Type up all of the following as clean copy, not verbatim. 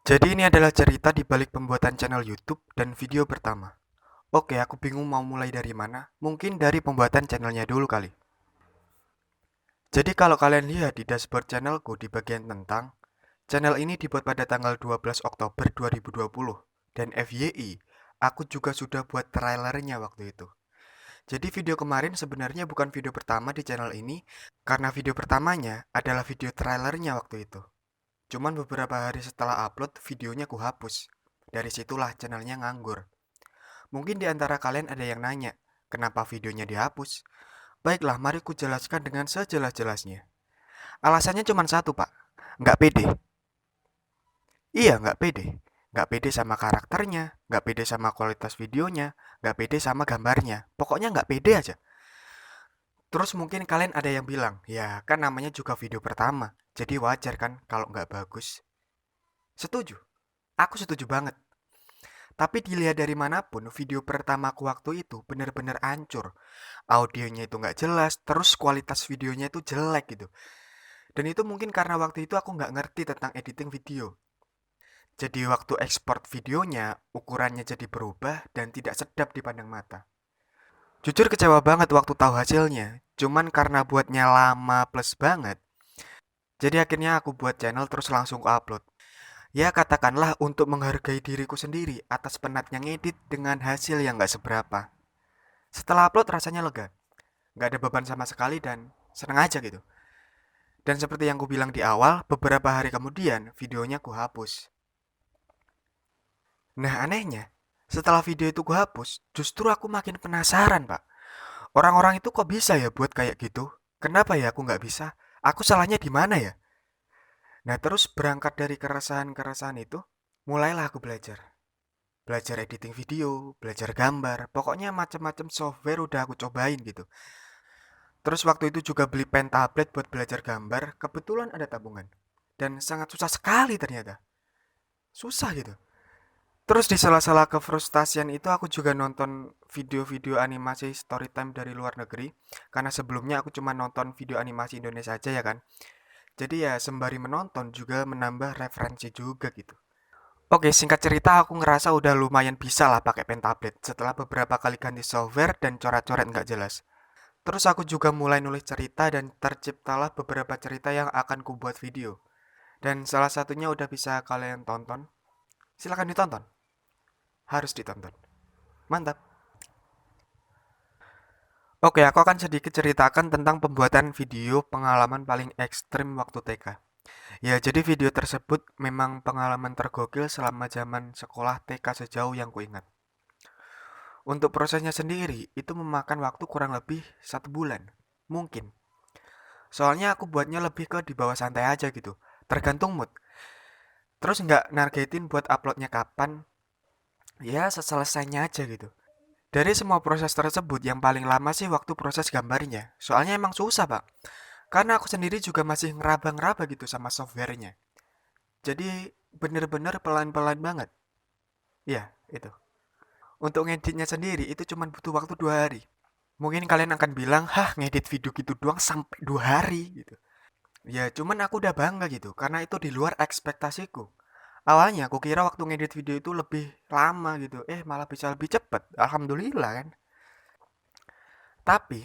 Jadi ini adalah cerita di balik pembuatan channel YouTube dan video pertama. Oke, aku bingung mau mulai dari mana. Mungkin dari pembuatan channelnya dulu kali. Jadi kalau kalian lihat di dashboard channelku di bagian tentang, channel ini dibuat pada tanggal 12 Oktober 2020. Dan FYI, aku juga sudah buat trailernya waktu itu. Jadi video kemarin sebenarnya bukan video pertama di channel ini, karena video pertamanya adalah video trailernya waktu itu. Cuman beberapa hari setelah upload, videonya ku hapus. Dari situlah channelnya nganggur. Mungkin di antara kalian ada yang nanya, kenapa videonya dihapus? Baiklah, mari ku jelaskan dengan sejelas-jelasnya. Alasannya cuma satu, Pak. Nggak pede. Iya, nggak pede. Nggak pede sama karakternya, nggak pede sama kualitas videonya, nggak pede sama gambarnya. Pokoknya nggak pede aja. Terus mungkin kalian ada yang bilang, ya kan namanya juga video pertama, jadi wajar kan kalau nggak bagus. Setuju, aku setuju banget. Tapi dilihat dari manapun, video pertamaku waktu itu bener-bener hancur. Audionya itu nggak jelas, terus kualitas videonya itu jelek gitu. Dan itu mungkin karena waktu itu aku nggak ngerti tentang editing video. Jadi waktu ekspor videonya, ukurannya jadi berubah dan tidak sedap dipandang mata. Jujur kecewa banget waktu tahu hasilnya. Cuman karena buatnya lama plus banget, jadi akhirnya aku buat channel terus langsung upload. Ya katakanlah untuk menghargai diriku sendiri atas penatnya ngedit dengan hasil yang nggak seberapa. Setelah upload rasanya lega, nggak ada beban sama sekali dan seneng aja gitu. Dan seperti yang ku bilang di awal, beberapa hari kemudian videonya ku hapus. Nah anehnya, setelah video itu ku hapus, justru aku makin penasaran pak. Orang-orang itu kok bisa ya buat kayak gitu? Kenapa ya aku nggak bisa? Aku salahnya di mana ya? Nah terus berangkat dari keresahan-keresahan itu, mulailah aku belajar. Belajar editing video, belajar gambar, pokoknya macam-macam software udah aku cobain gitu. Terus waktu itu juga beli pen tablet buat belajar gambar, kebetulan ada tabungan. Dan sangat susah sekali ternyata. Susah gitu. Terus di sela-sela kefrustasian itu aku juga nonton video-video animasi storytime dari luar negeri. Karena sebelumnya aku cuma nonton video animasi Indonesia aja ya kan. Jadi ya sembari menonton juga menambah referensi juga gitu. Oke, singkat cerita aku ngerasa udah lumayan bisa lah pakai pen tablet setelah beberapa kali ganti software dan coret-coret nggak jelas. Terus aku juga mulai nulis cerita dan terciptalah beberapa cerita yang akan ku buat video. Dan salah satunya udah bisa kalian tonton. Silahkan ditonton. Harus ditonton. Mantap. Oke, aku akan sedikit ceritakan tentang pembuatan video pengalaman paling ekstrim waktu TK. Ya, jadi video tersebut memang pengalaman tergokil selama zaman sekolah TK sejauh yang kuingat. Untuk prosesnya sendiri, itu memakan waktu kurang lebih 1 bulan. Mungkin. Soalnya aku buatnya lebih ke di bawah santai aja gitu. Tergantung mood. Terus nggak nargetin buat uploadnya kapan, ya seselesainya aja gitu. Dari semua proses tersebut yang paling lama sih waktu proses gambarnya. Soalnya emang susah pak. Karena aku sendiri juga masih ngeraba-ngeraba gitu sama softwarenya. Jadi bener-bener pelan-pelan banget. Ya, itu. Untuk ngeditnya sendiri itu cuma butuh waktu 2 hari. Mungkin kalian akan bilang, hah ngedit video gitu doang sampai 2 hari gitu. Ya cuman aku udah bangga gitu, karena itu di luar ekspektasiku. Awalnya aku kira waktu ngedit video itu lebih lama gitu, malah bisa lebih cepet. Alhamdulillah kan. Tapi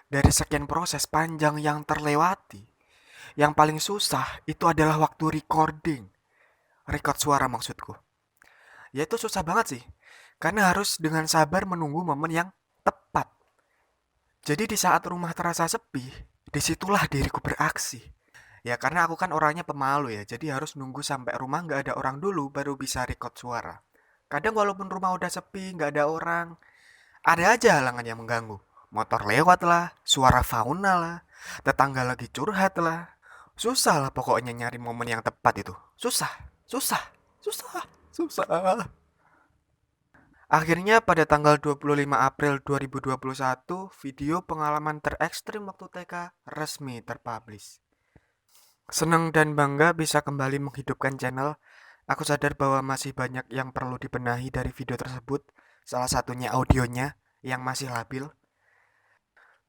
dari sekian proses panjang yang terlewati, yang paling susah itu adalah waktu recording. Record suara maksudku. Ya itu susah banget sih, karena harus dengan sabar menunggu momen yang tepat. Jadi di saat rumah terasa sepi, disitulah diriku beraksi. Ya karena aku kan orangnya pemalu ya, jadi harus nunggu sampai rumah nggak ada orang dulu baru bisa record suara. Kadang walaupun rumah udah sepi, nggak ada orang, ada aja halangan yang mengganggu. Motor lewat lah, suara fauna lah, tetangga lagi curhat lah. Susah lah pokoknya nyari momen yang tepat itu. Susah, susah, susah, susah. Akhirnya pada tanggal 25 April 2021, video pengalaman terekstrim waktu TK resmi terpublish. Senang dan bangga bisa kembali menghidupkan channel. Aku sadar bahwa masih banyak yang perlu dibenahi dari video tersebut. Salah satunya audionya yang masih labil.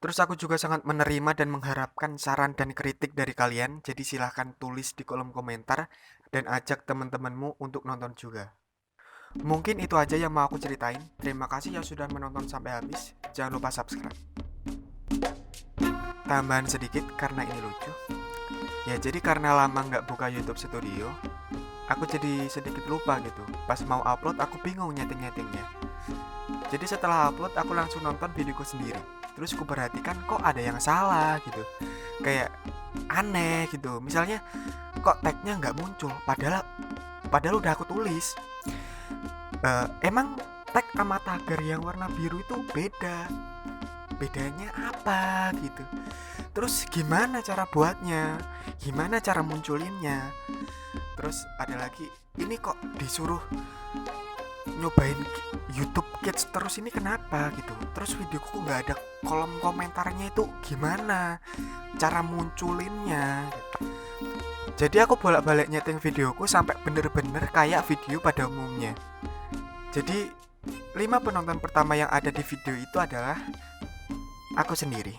Terus aku juga sangat menerima dan mengharapkan saran dan kritik dari kalian. Jadi silahkan tulis di kolom komentar dan ajak teman-temanmu untuk nonton juga. Mungkin itu aja yang mau aku ceritain. Terima kasih yang sudah menonton sampai habis. Jangan lupa subscribe. Tambahan sedikit karena ini lucu. Ya jadi karena lama nggak buka YouTube Studio, aku jadi sedikit lupa gitu. Pas mau upload aku bingung nyeting-nyetingnya. Jadi setelah upload aku langsung nonton videoku sendiri. Terus aku perhatikan kok ada yang salah gitu. Kayak aneh gitu. Misalnya kok tagnya nggak muncul, padahal udah aku tulis. Emang tag sama tagar yang warna biru itu bedanya apa gitu. Terus gimana cara buatnya, gimana cara munculinnya. Terus ada lagi, ini kok disuruh nyobain YouTube Kids terus, ini kenapa gitu. Terus videoku nggak ada kolom komentarnya, itu gimana cara munculinnya gitu. Jadi aku bolak-balik nyeting videoku sampai bener-bener kayak video pada umumnya. Jadi 5 penonton pertama yang ada di video itu adalah aku sendiri.